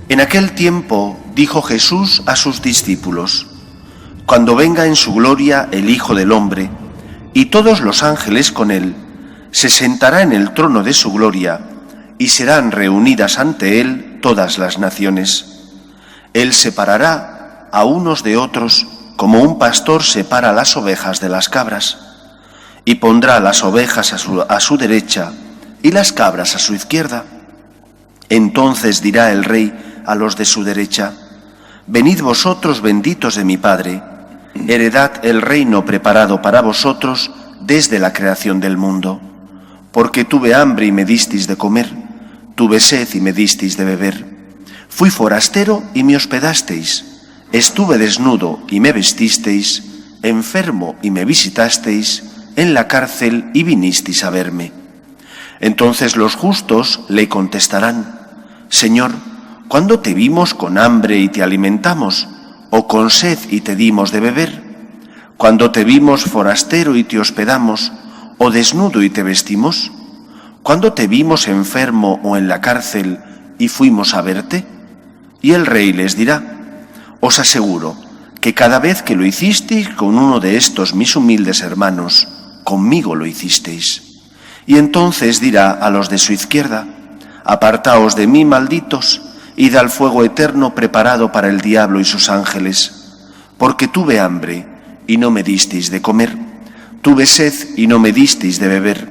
En aquel tiempo dijo Jesús a sus discípulos: Cuando venga en su gloria el Hijo del Hombre, y todos los ángeles con él, se sentará en el trono de su gloria, y serán reunidas ante él todas las naciones. Él separará a unos de otros, como un pastor separa las ovejas de las cabras, y pondrá las ovejas a su derecha y las cabras a su izquierda. Entonces dirá el Rey a los de su derecha: Venid vosotros benditos de mi Padre, heredad el reino preparado para vosotros desde la creación del mundo. Porque tuve hambre y me disteis de comer, tuve sed y me disteis de beber, fui forastero y me hospedasteis, estuve desnudo y me vestisteis, enfermo y me visitasteis, en la cárcel y vinisteis a verme. Entonces los justos le contestarán: Señor, ¿cuándo te vimos con hambre y te alimentamos, o con sed y te dimos de beber? ¿Cuándo te vimos forastero y te hospedamos, o desnudo y te vestimos? ¿Cuándo te vimos enfermo o en la cárcel y fuimos a verte? Y el Rey les dirá: Os aseguro que cada vez que lo hicisteis con uno de estos mis humildes hermanos, conmigo lo hicisteis. Y entonces dirá a los de su izquierda: Apartaos de mí, malditos, id al fuego eterno preparado para el diablo y sus ángeles. Porque tuve hambre y no me disteis de comer, tuve sed y no me disteis de beber,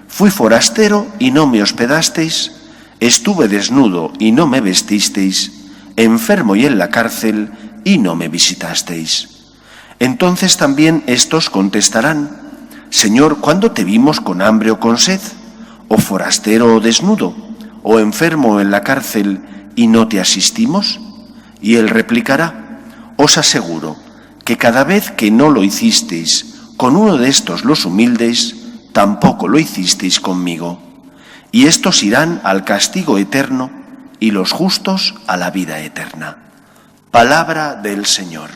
fui forastero y no me hospedasteis, estuve desnudo y no me vestisteis, enfermo y en la cárcel y no me visitasteis. Entonces también estos contestarán: Señor, ¿cuándo te vimos con hambre o con sed, o forastero o desnudo, o enfermo o en la cárcel y no te asistimos? Y él replicará: Os aseguro que cada vez que no lo hicisteis con uno de estos los humildes, tampoco lo hicisteis conmigo. Y estos irán al castigo eterno y los justos a la vida eterna. Palabra del Señor.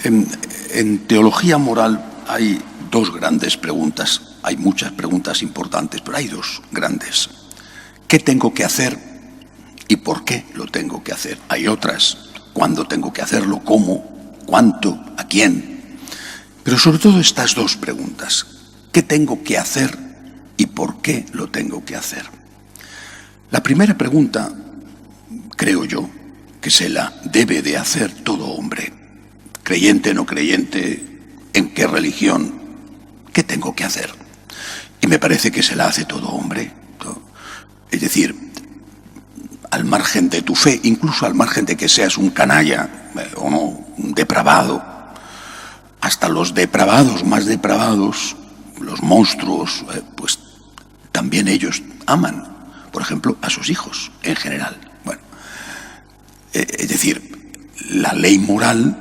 En teología moral hay dos grandes preguntas. Hay muchas preguntas importantes, pero hay dos grandes. ¿Qué tengo que hacer y por qué lo tengo que hacer? Hay otras: ¿cuándo tengo que hacerlo? ¿Cómo? ¿Cuánto? ¿A quién? Pero sobre todo estas dos preguntas: ¿qué tengo que hacer y por qué lo tengo que hacer? La primera pregunta, creo yo, que se la debe de hacer todo hombre, creyente, no creyente, en qué religión. ¿Qué tengo que hacer? Y me parece que se la hace todo hombre. Es decir, al margen de tu fe, incluso al margen de que seas un canalla o no, un depravado, hasta los depravados más depravados, los monstruos, pues también ellos aman, por ejemplo, a sus hijos en general. Bueno, es decir, la ley moral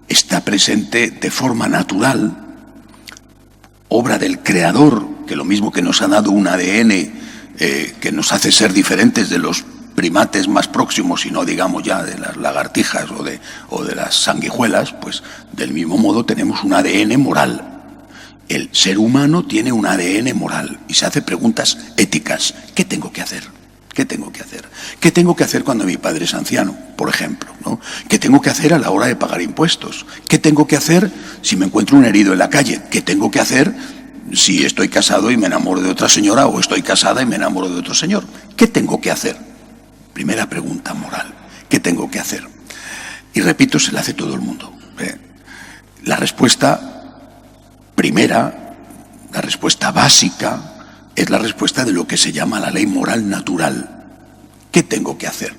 está presente de forma natural, obra del Creador, que lo mismo que nos ha dado un ADN que nos hace ser diferentes de los primates más próximos, y no digamos ya de las lagartijas o de las sanguijuelas, pues del mismo modo tenemos un ADN moral. El ser humano tiene un ADN moral y se hace preguntas éticas. ¿Qué tengo que hacer? ¿Qué tengo que hacer? ¿Qué tengo que hacer cuando mi padre es anciano, por ejemplo, ¿no? ¿Qué tengo que hacer a la hora de pagar impuestos? ¿Qué tengo que hacer si me encuentro un herido en la calle? ¿Qué tengo que hacer si estoy casado y me enamoro de otra señora, o estoy casada y me enamoro de otro señor? ¿Qué tengo que hacer? Primera pregunta moral. ¿Qué tengo que hacer? Y repito, se la hace todo el mundo. La respuesta primera, la respuesta básica, es la respuesta de lo que se llama la ley moral natural. ¿Qué tengo que hacer?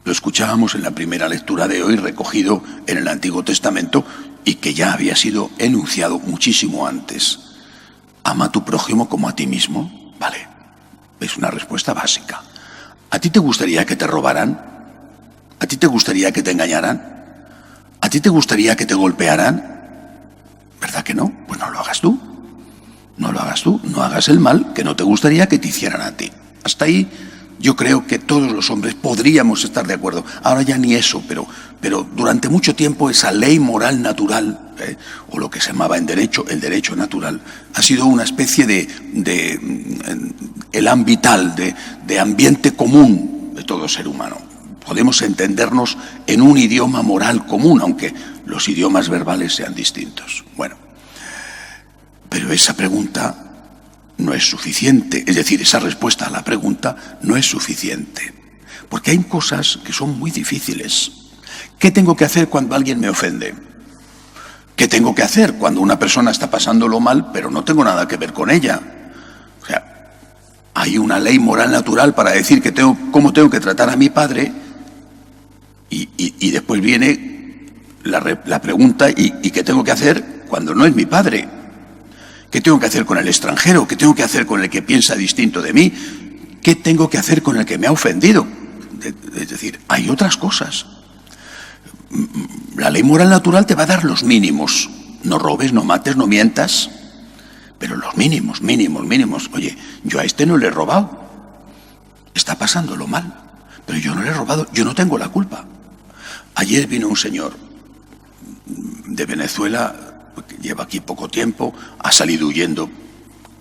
Lo escuchábamos en la primera lectura de hoy, recogido en el Antiguo Testamento, y que ya había sido enunciado muchísimo antes. Ama a tu prójimo como a ti mismo. Vale, es una respuesta básica. ¿A ti te gustaría que te robaran? ¿A ti te gustaría que te engañaran? ¿A ti te gustaría que te golpearan? ¿Verdad que no? Pues no lo hagas tú. No lo hagas tú. No hagas el mal que no te gustaría que te hicieran a ti. Hasta ahí yo creo que todos los hombres podríamos estar de acuerdo. Ahora ya ni eso, pero durante mucho tiempo esa ley moral natural o lo que se llamaba en derecho, el derecho natural, ha sido una especie de elan vital, de ambiente común de todo ser humano. Podemos entendernos en un idioma moral común, aunque los idiomas verbales sean distintos. Bueno, pero esa pregunta no es suficiente, es decir, esa respuesta a la pregunta no es suficiente, porque hay cosas que son muy difíciles. ¿Qué tengo que hacer cuando alguien me ofende? ¿Qué tengo que hacer cuando una persona está pasándolo mal, pero no tengo nada que ver con ella? O sea, hay una ley moral natural para decir cómo tengo que tratar a mi padre, y después viene la pregunta, ¿y qué tengo que hacer cuando no es mi padre? ¿Qué tengo que hacer con el extranjero? ¿Qué tengo que hacer con el que piensa distinto de mí? ¿Qué tengo que hacer con el que me ha ofendido? Es decir, hay otras cosas. La ley moral natural te va a dar los mínimos. No robes, no mates, no mientas. Pero los mínimos. Oye, yo a este no le he robado. Está pasándolo mal. Pero yo no le he robado, yo no tengo la culpa. Ayer vino un señor de Venezuela, que lleva aquí poco tiempo, ha salido huyendo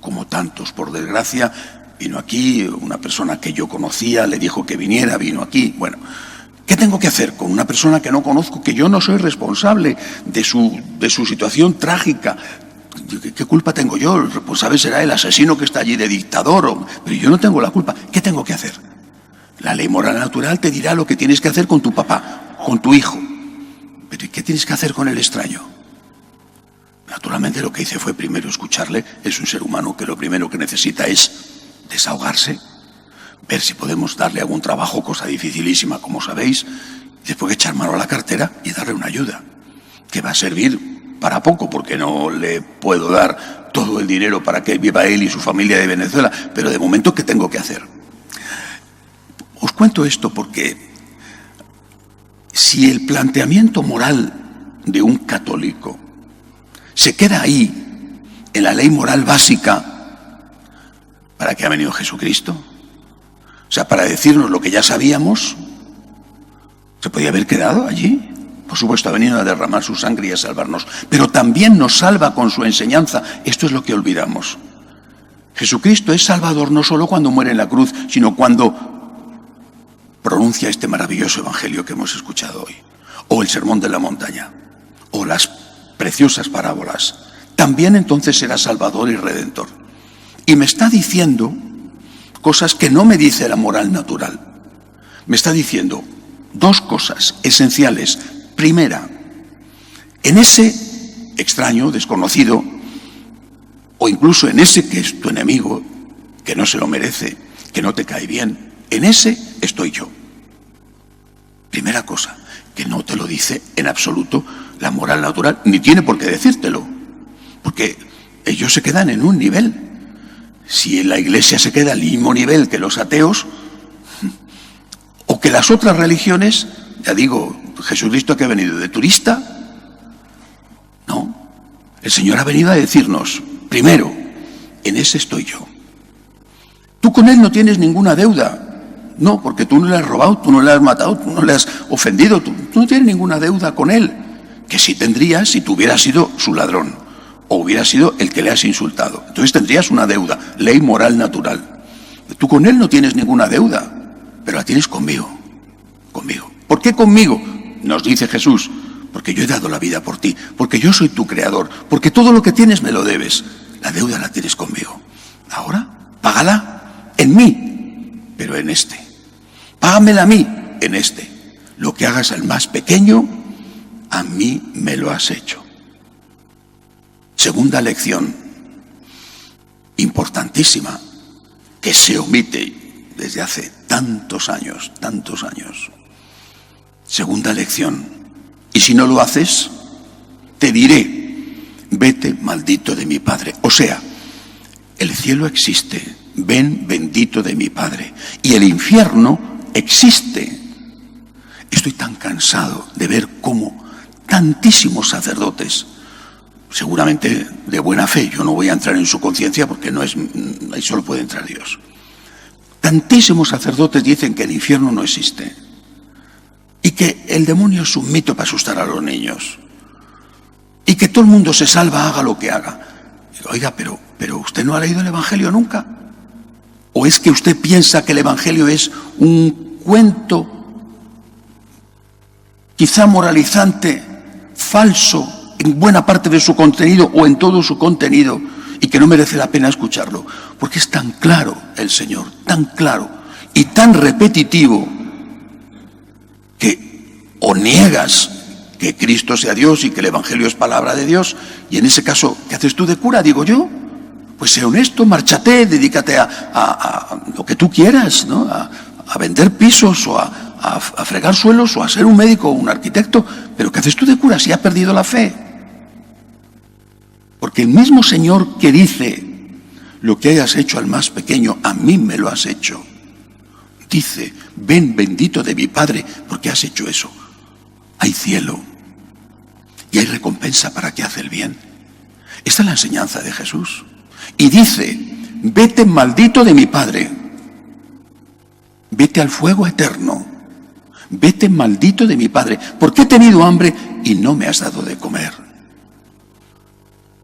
como tantos, por desgracia. Vino aquí, una persona que yo conocía le dijo que viniera, vino aquí. Bueno, ¿qué tengo que hacer con una persona que no conozco, que yo no soy responsable de su situación trágica? ¿Qué culpa tengo yo? El responsable será el asesino que está allí de dictador, pero yo no tengo la culpa. ¿Qué tengo que hacer? La ley moral natural te dirá lo que tienes que hacer con tu papá, con tu hijo. Pero ¿qué tienes que hacer con el extraño? Naturalmente lo que hice fue primero escucharle. Es un ser humano que lo primero que necesita es desahogarse, ver si podemos darle algún trabajo, cosa dificilísima, como sabéis, y después echar mano a la cartera y darle una ayuda, que va a servir para poco, porque no le puedo dar todo el dinero para que viva él y su familia de Venezuela, pero de momento, ¿qué tengo que hacer? Os cuento esto porque si el planteamiento moral de un católico se queda ahí, en la ley moral básica, ¿para qué ha venido Jesucristo? O sea, para decirnos lo que ya sabíamos, ¿se podía haber quedado allí? Por supuesto, ha venido a derramar su sangre y a salvarnos, pero también nos salva con su enseñanza. Esto es lo que olvidamos. Jesucristo es Salvador no solo cuando muere en la cruz, sino cuando pronuncia este maravilloso evangelio que hemos escuchado hoy, o el sermón de la montaña, o las preciosas parábolas. También entonces será Salvador y Redentor. Y me está diciendo cosas que no me dice la moral natural. Me está diciendo dos cosas esenciales. Primera, en ese extraño, desconocido, o incluso en ese que es tu enemigo, que no se lo merece, que no te cae bien, en ese estoy yo. Primera cosa, que no te lo dice en absoluto la moral natural, ni tiene por qué decírtelo, porque ellos se quedan en un nivel. Si la Iglesia se queda al mismo nivel que los ateos, o que las otras religiones, ya digo, Jesucristo que ha venido de turista, no, el Señor ha venido a decirnos, primero, en ese estoy yo. Tú con Él no tienes ninguna deuda, no, porque tú no le has robado, tú no le has matado, tú no le has ofendido, tú no tienes ninguna deuda con Él, que sí tendrías si tú hubieras sido su ladrón, o hubiera sido el que le has insultado. Entonces tendrías una deuda, ley moral natural. Tú con Él no tienes ninguna deuda, pero la tienes conmigo. ¿Por qué conmigo? Nos dice Jesús, porque yo he dado la vida por ti, porque yo soy tu creador, porque todo lo que tienes me lo debes. La deuda la tienes conmigo. Ahora, págala en mí, pero en este. Págamela a mí, en este. Lo que hagas al más pequeño, a mí me lo has hecho. Segunda lección, importantísima, que se omite desde hace tantos años. Segunda lección, y si no lo haces, te diré, vete maldito de mi Padre. O sea, el cielo existe, ven bendito de mi Padre, y el infierno existe. Estoy tan cansado de ver cómo tantísimos sacerdotes, seguramente de buena fe, yo no voy a entrar en su conciencia porque no es, ahí solo puede entrar Dios. Tantísimos sacerdotes dicen que el infierno no existe y que el demonio es un mito para asustar a los niños y que todo el mundo se salva, haga lo que haga. Digo, oiga, pero ¿usted no ha leído el Evangelio nunca? ¿O es que usted piensa que el Evangelio es un cuento quizá moralizante, falso, en buena parte de su contenido o en todo su contenido, y que no merece la pena escucharlo? Porque es tan claro el Señor, tan claro y tan repetitivo, que o niegas que Cristo sea Dios y que el Evangelio es palabra de Dios, y en ese caso, ¿qué haces tú de cura? Digo yo, pues sé honesto, márchate, dedícate a lo que tú quieras, ¿no? A vender pisos o a fregar suelos o a ser un médico o un arquitecto, pero ¿qué haces tú de cura si has perdido la fe? Porque el mismo Señor que dice, lo que hayas hecho al más pequeño, a mí me lo has hecho, dice, ven bendito de mi Padre, porque has hecho eso. Hay cielo y hay recompensa para que hace el bien. Esta es la enseñanza de Jesús. Y dice, vete maldito de mi Padre, vete al fuego eterno, vete maldito de mi Padre, porque he tenido hambre y no me has dado de comer.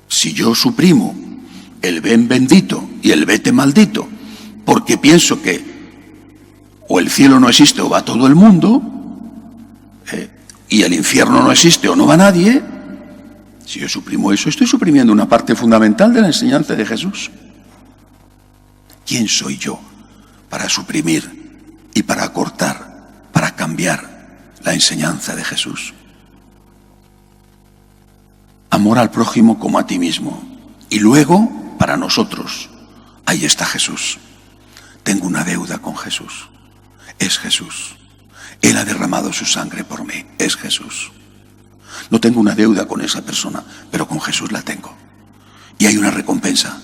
Si yo suprimo el ven bendito y el vete maldito, porque pienso que o el cielo no existe o va todo el mundo, y el infierno no existe o no va nadie, si yo suprimo eso, estoy suprimiendo una parte fundamental de la enseñanza de Jesús. ¿Quién soy yo para suprimir y para acortar, para cambiar la enseñanza de Jesús? Amor al prójimo como a ti mismo. Y luego, para nosotros, ahí está Jesús. Tengo una deuda con Jesús. Es Jesús. Él ha derramado su sangre por mí. Es Jesús. No tengo una deuda con esa persona, pero con Jesús la tengo. Y hay una recompensa.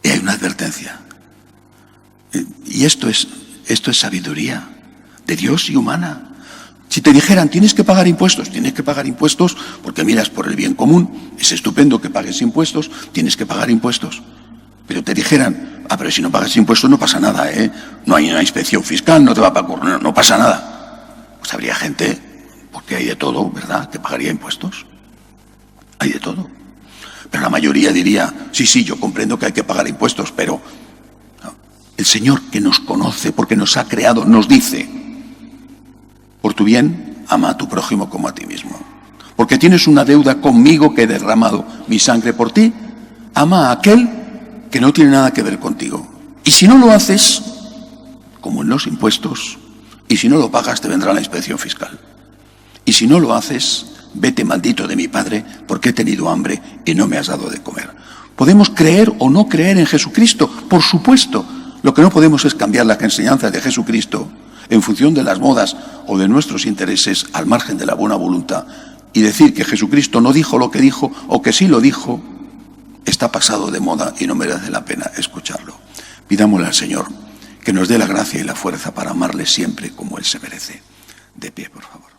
Y hay una advertencia. Y esto es sabiduría de Dios y humana. Si te dijeran, tienes que pagar impuestos porque miras por el bien común, es estupendo que pagues impuestos, tienes que pagar impuestos. Pero te dijeran, pero si no pagas impuestos no pasa nada, no hay una inspección fiscal, no te va a pagar, no pasa nada. Pues habría gente, porque hay de todo, ¿verdad?, que pagaría impuestos. Hay de todo. Pero la mayoría diría, sí, yo comprendo que hay que pagar impuestos, pero no. El Señor, que nos conoce porque nos ha creado, nos dice, por tu bien, ama a tu prójimo como a ti mismo. Porque tienes una deuda conmigo que he derramado mi sangre por ti, ama a aquel que no tiene nada que ver contigo. Y si no lo haces, como en los impuestos, y si no lo pagas te vendrá la inspección fiscal. Y si no lo haces, vete maldito de mi Padre, porque he tenido hambre y no me has dado de comer. Podemos creer o no creer en Jesucristo, por supuesto. Lo que no podemos es cambiar las enseñanzas de Jesucristo en función de las modas o de nuestros intereses, al margen de la buena voluntad, y decir que Jesucristo no dijo lo que dijo o que sí lo dijo, está pasado de moda y no merece la pena escucharlo. Pidámosle al Señor que nos dé la gracia y la fuerza para amarle siempre como Él se merece. De pie, por favor.